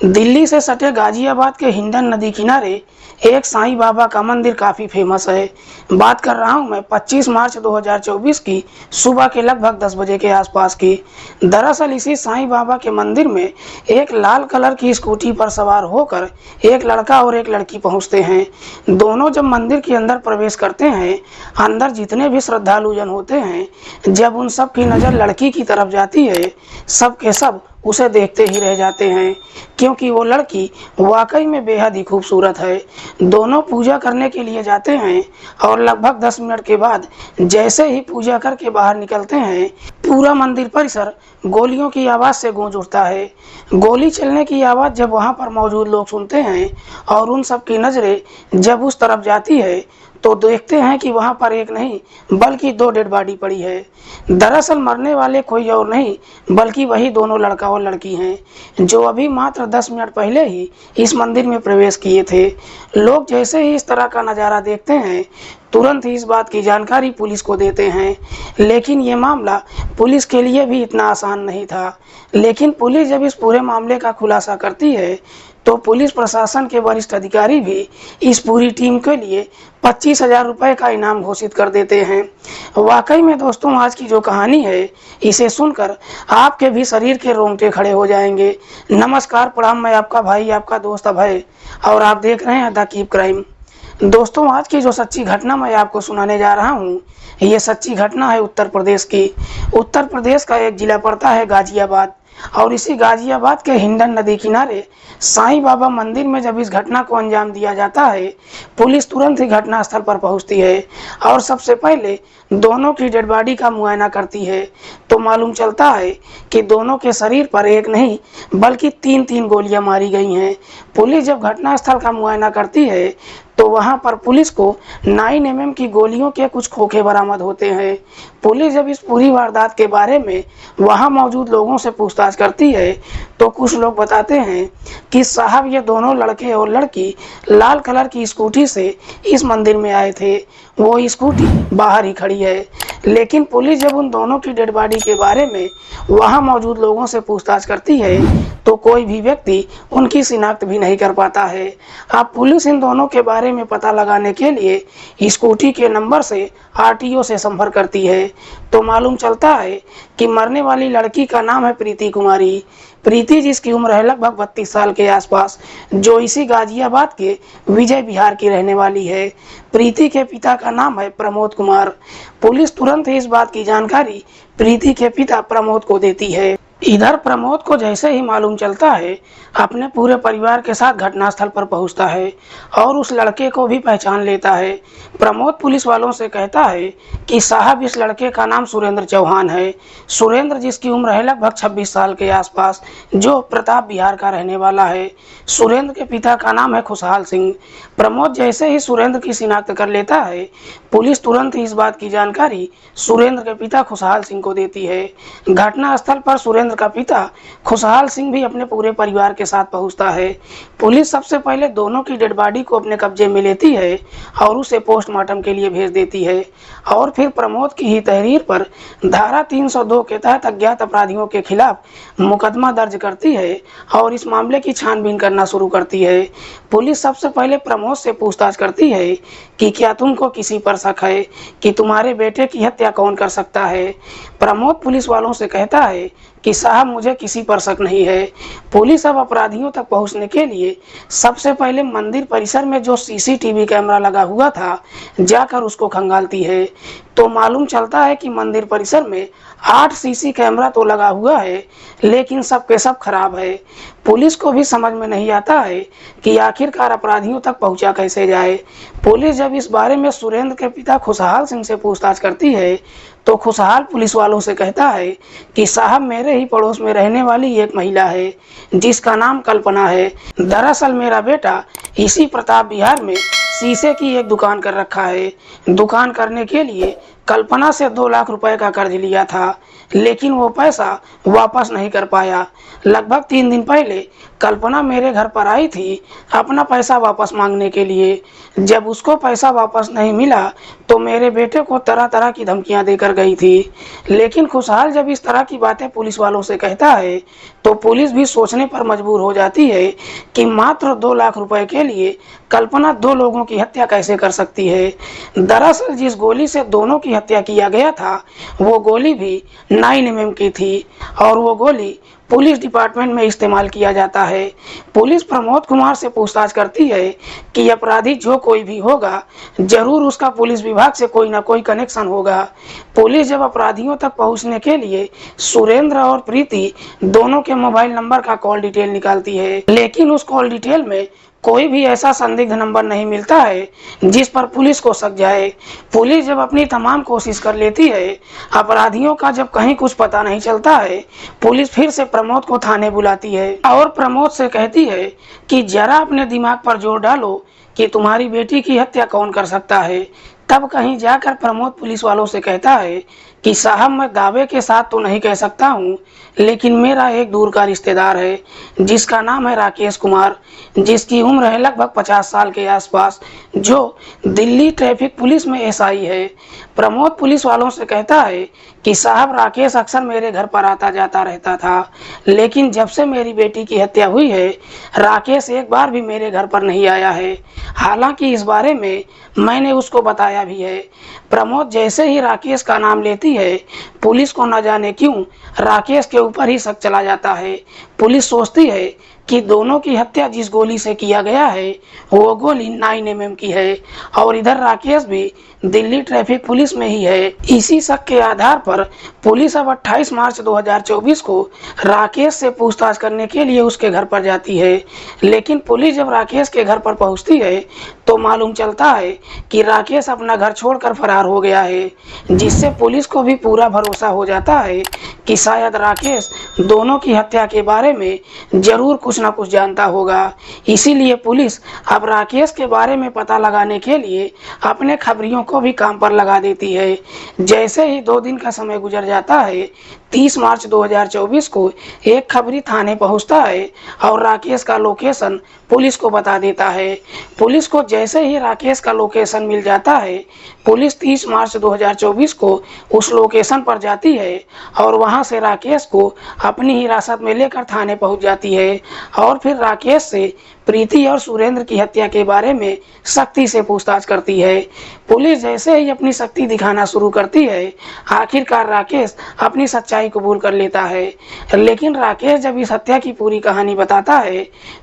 दिल्ली से सटे गाजियाबाद के हिंडन नदी किनारे एक साईं बाबा का मंदिर काफ़ी फेमस है। बात कर रहा हूं मैं 25 मार्च 2024 की सुबह के लगभग 10 बजे के आसपास की। दरअसल इसी साईं बाबा के मंदिर में एक लाल कलर की स्कूटी पर सवार होकर एक लड़का और एक लड़की पहुंचते हैं। दोनों जब मंदिर के अंदर प्रवेश करते हैं, अंदर जितने भी श्रद्धालुजन होते हैं, जब उन सब की नज़र लड़की की तरफ जाती है, सब के सब उसे देखते ही रह जाते हैं, क्योंकि वो लड़की वाकई में बेहद ही खूबसूरत है। दोनों पूजा करने के लिए जाते हैं और लगभग 10 मिनट के बाद जैसे ही पूजा करके बाहर निकलते हैं, पूरा मंदिर परिसर गोलियों की आवाज़ से गूंज उठता है। गोली चलने की आवाज़ जब वहां पर मौजूद लोग सुनते हैं और उन सब की नज़रें जब उस तरफ जाती है, तो देखते हैं कि वहां पर एक नहीं बल्कि दो डेड बॉडी पड़ी है। दरअसल मरने वाले कोई और नहीं बल्कि वही दोनों लड़का और लड़की हैं, जो अभी मात्र 10 मिनट पहले ही इस मंदिर में प्रवेश किए थे। लोग जैसे ही इस तरह का नज़ारा देखते हैं, तुरंत ही इस बात की जानकारी पुलिस को देते हैं। लेकिन ये मामला पुलिस के लिए भी इतना आसान नहीं था। लेकिन पुलिस जब इस पूरे मामले का खुलासा करती है, तो पुलिस प्रशासन के वरिष्ठ अधिकारी भी इस पूरी टीम के लिए 25,000 रुपये का इनाम घोषित कर देते हैं। वाकई में दोस्तों, आज की जो कहानी है, इसे सुनकर आपके भी शरीर के रोंगटे खड़े हो जाएंगे। नमस्कार, प्रणाम, मैं आपका भाई, आपका दोस्त अभय, और आप देख रहे हैं द कीप क्राइम। दोस्तों, आज की जो सच्ची घटना मैं आपको सुनाने जा रहा हूँ, ये सच्ची घटना है उत्तर प्रदेश की। उत्तर प्रदेश का एक जिला पड़ता है गाजियाबाद, और इसी गाजियाबाद के हिंडन नदी किनारे साईं बाबा मंदिर में जब इस घटना को अंजाम दिया जाता है, पुलिस तुरंत ही घटना स्थल पर पहुंचती है और सबसे पहले दोनों की डेड बॉडी का मुआयना करती है। तो मालूम चलता है कि दोनों के शरीर पर एक नहीं बल्कि तीन तीन गोलियां मारी गई हैं। पुलिस जब घटनास्थल का मुआयना करती है, तो वहां पर पुलिस को 9mm की गोलियों के कुछ खोखे बरामद होते हैं। पुलिस जब इस पूरी वारदात के बारे में वहां मौजूद लोगों से पूछताछ करती है, तो कुछ लोग बताते हैं कि साहब, ये दोनों लड़के और लड़की लाल कलर की स्कूटी से इस मंदिर में आए थे। वो स्कूटी बाहर ही खड़ी है। लेकिन पुलिस जब उन दोनों की डेड बॉडी के बारे में वहां मौजूद लोगों से पूछताछ करती है, तो कोई भी व्यक्ति उनकी शिनाख्त भी नहीं कर पाता है। अब पुलिस इन दोनों के बारे में पता लगाने के लिए स्कूटी के नंबर से आरटीओ से संपर्क करती है। तो मालूम चलता है कि मरने वाली लड़की का नाम है प्रीति कुमारी। प्रीति, जिसकी उम्र है लगभग 32 साल के आसपास, जो इसी गाजियाबाद के विजय विहार की रहने वाली है। प्रीति के पिता का नाम है प्रमोद कुमार। पुलिस तुरंत ही इस बात की जानकारी प्रीति के पिता प्रमोद को देती है। इधर प्रमोद को जैसे ही मालूम चलता है, अपने पूरे परिवार के साथ घटनास्थल पर पहुंचता है और उस लड़के को भी पहचान लेता है। प्रमोद पुलिस वालों से कहता है कि साहब, इस लड़के का नाम सुरेंद्र चौहान है। सुरेंद्र, जिसकी उम्र है लगभग 26 साल के आसपास, जो प्रताप बिहार का रहने वाला है। सुरेंद्र के पिता का नाम है खुशहाल सिंह। प्रमोद जैसे ही सुरेंद्र की शिनाख्त कर लेता है, पुलिस तुरंत ही इस बात की जानकारी सुरेंद्र के पिता खुशहाल सिंह को देती है। घटनास्थल पर सुरेंद्र का पिता खुशहाल सिंह भी अपने पूरे परिवार के साथ पहुंचता है। पुलिस सबसे पहले दोनों की डेड बॉडी को अपने कब्जे में लेती है और उसे पोस्टमार्टम के लिए भेज देती है, और फिर प्रमोद की ही तहरीर पर धारा 302 के तहत अज्ञात अपराधियों के खिलाफ मुकदमा दर्ज करती है और इस मामले की छानबीन करना शुरू करती है। पुलिस सबसे पहले प्रमोद से पूछताछ करती है कि क्या तुमको किसी पर शक है कि तुम्हारे बेटे की हत्या कौन कर सकता है। प्रमोद पुलिस वालों से कहता है कि साहब, मुझे किसी पर शक नहीं है। पुलिस अब अपराधियों तक पहुंचने के लिए सबसे पहले मंदिर परिसर में जो सीसीटीवी कैमरा लगा हुआ था, जाकर उसको खंगालती है। तो मालूम चलता है कि मंदिर परिसर में 8 सीसी कैमरा तो लगा हुआ है, लेकिन सब के सब खराब है। पुलिस को भी समझ में नहीं आता है कि आखिरकार अपराधियों तक पहुंचा कैसे जाए। पुलिस जब इस बारे में सुरेंद्र के पिता खुशहाल सिंह से पूछताछ करती है, तो खुशहाल पुलिस वालों से कहता है कि साहब, मेरे ही पड़ोस में रहने वाली एक महिला है जिसका नाम कल्पना है। दरअसल मेरा बेटा इसी प्रताप बिहार में शीशे की एक दुकान कर रखा है। दुकान करने के लिए कल्पना से 2 लाख रुपए का कर्ज लिया था, लेकिन वो पैसा वापस नहीं कर पाया। लगभग 3 दिन पहले कल्पना मेरे घर पर आई थी अपना पैसा वापस मांगने के लिए। जब उसको पैसा वापस नहीं मिला तो मेरे बेटे को तरह तरह की धमकियां देकर गई थी। लेकिन खुशहाल जब इस तरह की बातें पुलिस वालों से कहता है तो पुलिस भी सोचने पर मजबूर हो जाती है कि मात्र 2 लाख रुपए के लिए कल्पना 2 लोगों की हत्या कैसे कर सकती है। दरअसल जिस गोली से दोनों की हत्या किया गया था वो गोली भी 9mm की थी और वो गोली पुलिस डिपार्टमेंट में इस्तेमाल किया जाता है। पुलिस प्रमोद कुमार से पूछताछ करती है कि अपराधी जो कोई भी होगा जरूर उसका पुलिस विभाग से कोई ना कोई कनेक्शन होगा। पुलिस जब अपराधियों तक पहुंचने के लिए सुरेंद्र और प्रीति दोनों के मोबाइल नंबर का कॉल डिटेल निकालती है, लेकिन उस कॉल डिटेल में कोई भी ऐसा संदिग्ध नंबर नहीं मिलता है जिस पर पुलिस को शक जाए। पुलिस जब अपनी तमाम कोशिश कर लेती है, अपराधियों का जब कहीं कुछ पता नहीं चलता है, पुलिस फिर से प्रमोद को थाने बुलाती है और प्रमोद से कहती है कि जरा अपने दिमाग पर जोर डालो कि तुम्हारी बेटी की हत्या कौन कर सकता है। तब कहीं जाकर प्रमोद पुलिस वालों से कहता है कि साहब मैं दावे के साथ तो नहीं कह सकता हूँ, लेकिन मेरा एक दूर का रिश्तेदार है जिसका नाम है राकेश कुमार, जिसकी उम्र है लगभग 50 साल के आसपास, जो दिल्ली ट्रैफिक पुलिस में एसआई है। प्रमोद पुलिस वालों से कहता है कि साहब राकेश अक्सर मेरे घर पर आता जाता रहता था, लेकिन जब से मेरी बेटी की हत्या हुई है राकेश एक बार भी मेरे घर पर नहीं आया है। हालांकि इस बारे में मैंने उसको बताया भी है। प्रमोद जैसे ही राकेश का नाम लेती है पुलिस को न जाने क्यों राकेश के ऊपर ही शक चला जाता है। पुलिस सोचती है कि दोनों की हत्या जिस गोली से किया गया है वो गोली 9mm की है और इधर राकेश भी दिल्ली ट्रैफिक पुलिस में ही है। इसी शक के आधार पर पुलिस अब 28 मार्च 2024 को राकेश से पूछताछ करने के लिए उसके घर पर जाती है। लेकिन पुलिस जब राकेश के घर पर पहुंचती है तो मालूम चलता है कि राकेश अपना घर छोड़कर फरार हो गया है, जिससे पुलिस को भी पूरा भरोसा हो जाता है कि शायद राकेश दोनों की हत्या के बारे में जरूर कुछ ना कुछ जानता होगा। इसीलिए पुलिस अब राकेश के बारे में पता लगाने के लिए अपने खबरियों को भी काम पर लगा देती है। जैसे ही 2 दिन का समय गुजर जाता है 30 मार्च 2024 को एक खबरी थाने पहुंचता है और राकेश का लोकेशन पुलिस को बता देता है। पुलिस को जैसे ही राकेश का लोकेशन मिल जाता है पुलिस 30 मार्च 2024 को उस लोकेशन पर जाती है और वहां से राकेश को अपनी हिरासत में लेकर थाने पहुंच जाती है और फिर राकेश से प्रीति और सुरेंद्र की हत्या के बारे में सख्ती से पूछताछ करती है। पुलिस जैसे ही अपनी शक्ति दिखाना शुरू करती है आखिरकार राकेश अपनी सच्चाई कबूल कर लेता है। लेकिन राकेश जब इस हत्या की पूरी कहानी बताता है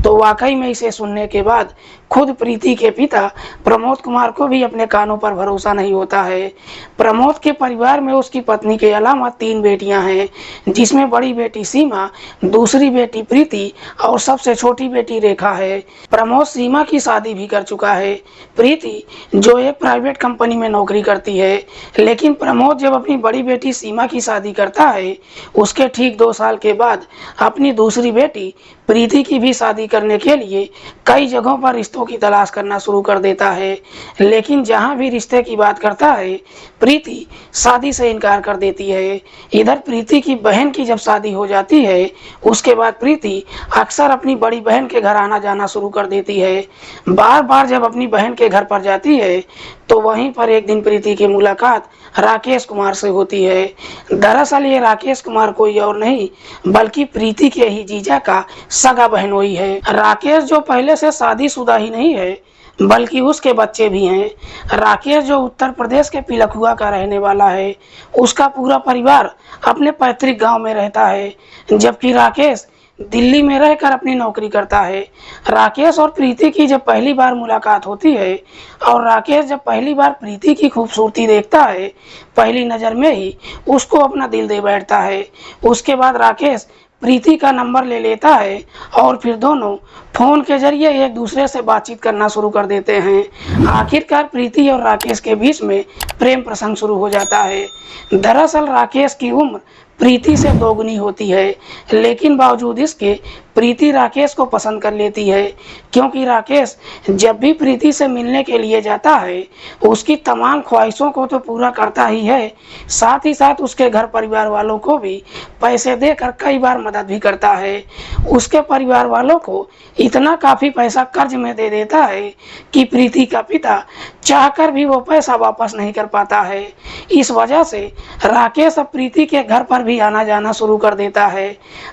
तो वाकई में इसे सुनने के बाद खुद प्रीति के पिता प्रमोद कुमार को भी अपने कानों पर भरोसा नहीं होता है। प्रमोद के परिवार में उसकी पत्नी के अलावा 3 बेटियां हैं, जिसमें बड़ी बेटी सीमा, दूसरी बेटी प्रीति और सबसे छोटी बेटी रेखा है। प्रमोद सीमा की शादी भी कर चुका है। प्रीति जो एक प्राइवेट कंपनी में नौकरी करती है, लेकिन प्रमोद जब अपनी बड़ी बेटी सीमा की शादी करता है उसके ठीक 2 साल के बाद अपनी दूसरी बेटी प्रीति की भी शादी करने के लिए कई जगहों पर रिश्तों की तलाश करना शुरू कर देता है। लेकिन जहां भी रिश्ते की बात करता है प्रीति शादी से इनकार कर देती है। इधर प्रीति की बहन की जब शादी हो जाती है उसके बाद प्रीति अक्सर अपनी बड़ी बहन के घर आना जाना शुरू कर देती है। बार बार जब अपनी बहन के घर पर जाती है तो वहीं पर एक दिन प्रीति की मुलाकात राकेश कुमार से होती है। दरअसल ये राकेश कुमार कोई और नहीं बल्कि प्रीति के ही जीजा का सगा बहनोई है। राकेश जो पहले से शादीशुदा ही नहीं है बल्कि उसके बच्चे भी हैं। राकेश जो उत्तर प्रदेश के पिलखुआ का रहने वाला है, उसका पूरा परिवार अपने पैतृक गांव में रहता है, जबकि राकेश दिल्ली में रहकर अपनी नौकरी करता है। राकेश और प्रीति की जब पहली बार मुलाकात होती है और राकेश जब पहली बार प्रीति की खूबसूरती देखता है पहली नज़र में ही उसको अपना दिल दे बैठता है। उसके बाद राकेश प्रीति का नंबर ले लेता है और फिर दोनों फोन के जरिए एक दूसरे से बातचीत करना शुरू कर देते हैं। आखिरकार प्रीति और राकेश के बीच में प्रेम प्रसंग शुरू हो जाता है। दरअसल राकेश की उम्र प्रीति से दोगुनी होती है, लेकिन बावजूद इसके प्रीति राकेश को पसंद कर लेती है, क्योंकि राकेश जब भी प्रीति से मिलने के लिए जाता है उसकी तमाम ख्वाहिशों को तो पूरा करता ही है, साथ ही साथ उसके घर परिवार वालों को भी पैसे देकर कई बार मदद भी करता है। उसके परिवार वालों को इतना काफ़ी पैसा कर्ज में दे देता है कि प्रीति का पिता चाहकर भी वो पैसा वापस नहीं कर पाता है। इस वजह से राकेश अब प्रीति के घर पर भी आना जाना शुरू कर देता है।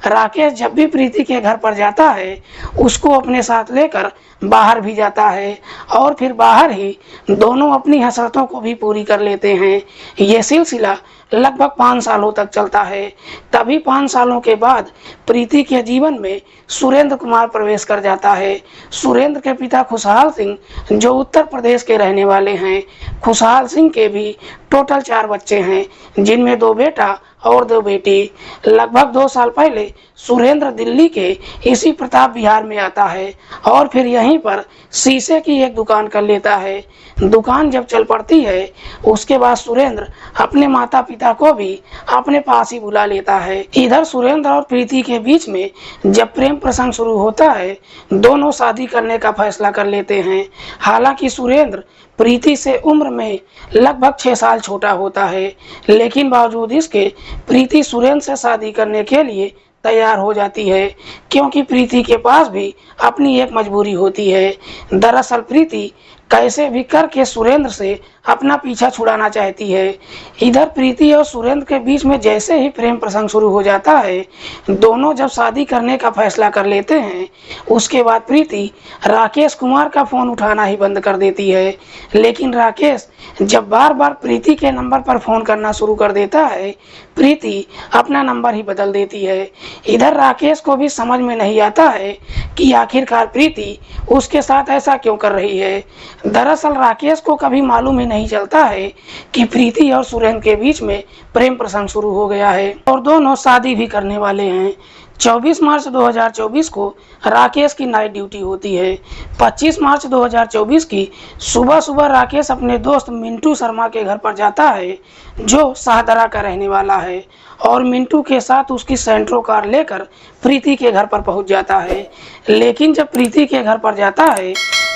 राकेश जब भी प्रीति के घर पर जाता है उसको अपने साथ लेकर बाहर भी जाता है और फिर बाहर ही दोनों अपनी हसरतों को भी पूरी कर लेते हैं। ये सिलसिला लगभग 5 सालों तक चलता है। तभी 5 सालों के बाद प्रीति के जीवन में सुरेंद्र कुमार प्रवेश कर जाता है। सुरेंद्र के पिता खुशहाल सिंह जो उत्तर प्रदेश के रहने वाले हैं। खुशहाल सिंह के भी टोटल 4 बच्चे हैं, जिनमें 2 बेटा और 2 बेटी। लगभग 2 साल पहले सुरेंद्र दिल्ली के इसी प्रताप विहार में आता है और फिर यहीं पर शीशे की एक दुकान कर लेता है। दुकान जब चल पड़ती है उसके बाद सुरेंद्र अपने माता पिता को भी अपने पास ही बुला लेता है। इधर सुरेंद्र और प्रीति के बीच में जब प्रेम प्रसंग शुरू होता है दोनों शादी करने का फैसला कर लेते हैं। हालांकि सुरेंद्र प्रीति से उम्र में लगभग 6 साल छोटा होता है, लेकिन बावजूद इसके प्रीति सुरेंद्र से शादी करने के लिए तैयार हो जाती है, क्योंकि प्रीति के पास भी अपनी एक मजबूरी होती है। दरअसल प्रीति कैसे भी करके सुरेंद्र से अपना पीछा छुड़ाना चाहती है। इधर प्रीति और सुरेंद्र के बीच में जैसे ही प्रेम प्रसंग शुरू हो जाता है दोनों जब शादी करने का फैसला कर लेते हैं उसके बाद प्रीति राकेश कुमार का फ़ोन उठाना ही बंद कर देती है। लेकिन राकेश जब बार बार प्रीति के नंबर पर फ़ोन करना शुरू कर देता है प्रीति अपना नंबर ही बदल देती है। इधर राकेश को भी समझ में नहीं आता है कि आखिरकार प्रीति उसके साथ ऐसा क्यों कर रही है। दरअसल राकेश को कभी मालूम ही नहीं चलता है कि प्रीति और सुरेंद्र के बीच में प्रेम प्रसंग शुरू हो गया है और दोनों शादी भी करने वाले हैं। 24 मार्च 2024 को राकेश की नाइट ड्यूटी होती है। 25 मार्च 2024 की सुबह सुबह राकेश अपने दोस्त मिंटू शर्मा के घर पर जाता है जो शाहदरा का रहने वाला है और मिंटू के साथ उसकी सेंट्रो कार लेकर प्रीति के घर पर पहुंच जाता है। लेकिन जब प्रीति के घर पर जाता है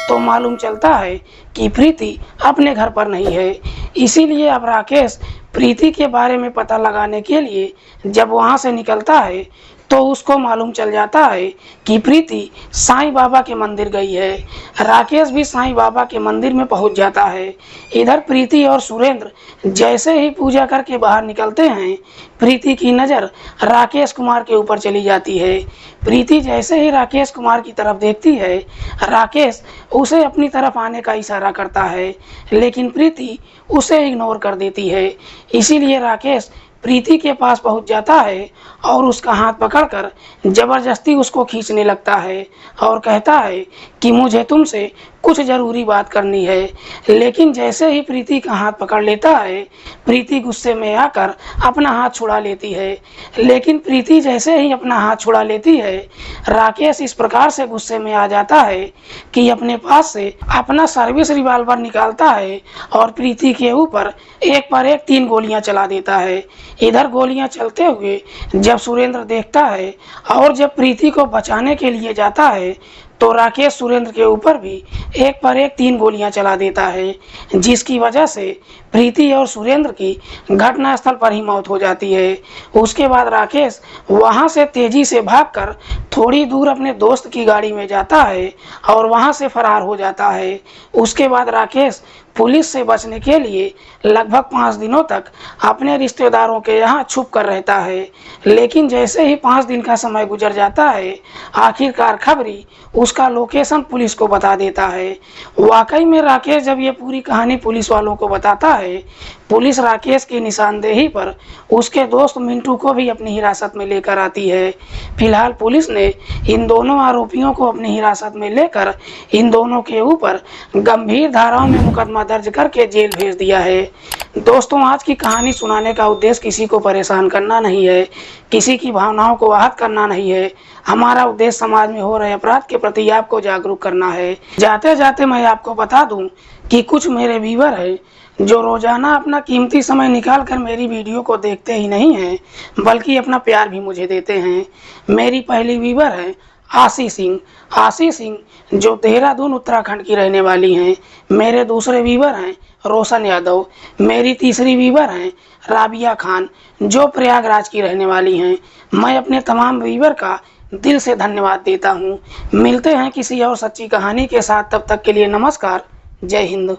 तो मालूम चलता है कि प्रीति अपने घर पर नहीं है। इसीलिए अब राकेश प्रीति के बारे में पता लगाने के लिए जब वहां से निकलता है तो उसको मालूम चल जाता है कि प्रीति साईं बाबा के मंदिर गई है। राकेश भी साईं बाबा के मंदिर में पहुंच जाता है। इधर प्रीति और सुरेंद्र जैसे ही पूजा करके बाहर निकलते हैं प्रीति की नज़र राकेश कुमार के ऊपर चली जाती है। प्रीति जैसे ही राकेश कुमार की तरफ देखती है राकेश उसे अपनी तरफ आने का इशारा करता है, लेकिन प्रीति उसे इग्नोर कर देती है। इसीलिए राकेश प्रीति के पास पहुंच जाता है और उसका हाथ पकड़कर जबरदस्ती उसको खींचने लगता है और कहता है कि मुझे तुमसे कुछ ज़रूरी बात करनी है। लेकिन जैसे ही प्रीति का हाथ पकड़ लेता है प्रीति गुस्से में आकर अपना हाथ छुड़ा लेती है। लेकिन प्रीति जैसे ही अपना हाथ छुड़ा लेती है राकेश इस प्रकार से गुस्से में आ जाता है कि अपने पास से अपना सर्विस रिवॉल्वर निकालता है और प्रीति के ऊपर एक पर एक 3 गोलियां चला देता है। इधर गोलियां चलते हुए जब सुरेंद्र देखता है और जब प्रीति को बचाने के लिए जाता है तो राकेश सुरेंद्र के ऊपर भी एक पर एक 3 गोलियां चला देता है, जिसकी वजह से प्रीति और सुरेंद्र की घटनास्थल पर ही मौत हो जाती है। उसके बाद राकेश वहां से तेजी से भागकर थोड़ी दूर अपने दोस्त की गाड़ी में जाता है और वहां से फरार हो जाता है। उसके बाद राकेश पुलिस से बचने के लिए लगभग 5 दिनों तक अपने रिश्तेदारों के यहाँ छुप कर रहता है। लेकिन जैसे ही 5 दिन का समय गुजर जाता है आखिरकार खबरी उसका लोकेशन पुलिस को बता देता है। वाकई में राकेश जब ये पूरी कहानी पुलिस वालों को बताता है पुलिस राकेश की निशानदेही पर उसके दोस्त मिंटू को भी अपनी हिरासत में लेकर आती है। फिलहाल पुलिस ने इन दोनों आरोपियों को अपनी हिरासत में लेकर इन दोनों के ऊपर गंभीर धाराओं में मुकदमा मुकदमा दर्ज करके जेल भेज दिया है। दोस्तों, आज की कहानी सुनाने का उद्देश्य किसी को परेशान करना नहीं है, किसी की भावनाओं को आहत करना नहीं है। हमारा उद्देश्य समाज में हो रहे अपराध के प्रति आपको जागरूक करना है। जाते जाते मैं आपको बता दूं कि कुछ मेरे व्यूअर हैं जो रोजाना अपना कीमती समय निकाल कर मेरी वीडियो को देखते ही नहीं हैं, बल्कि अपना प्यार भी मुझे देते हैं। मेरी पहली व्यूअर है आशी सिंह। आशी सिंह जो देहरादून उत्तराखंड की रहने वाली हैं। मेरे दूसरे व्यूअर हैं रोशन यादव। मेरी तीसरी व्यूअर हैं राबिया खान जो प्रयागराज की रहने वाली हैं। मैं अपने तमाम व्यूअर का दिल से धन्यवाद देता हूँ। मिलते हैं किसी और सच्ची कहानी के साथ, तब तक के लिए नमस्कार। जय हिंद।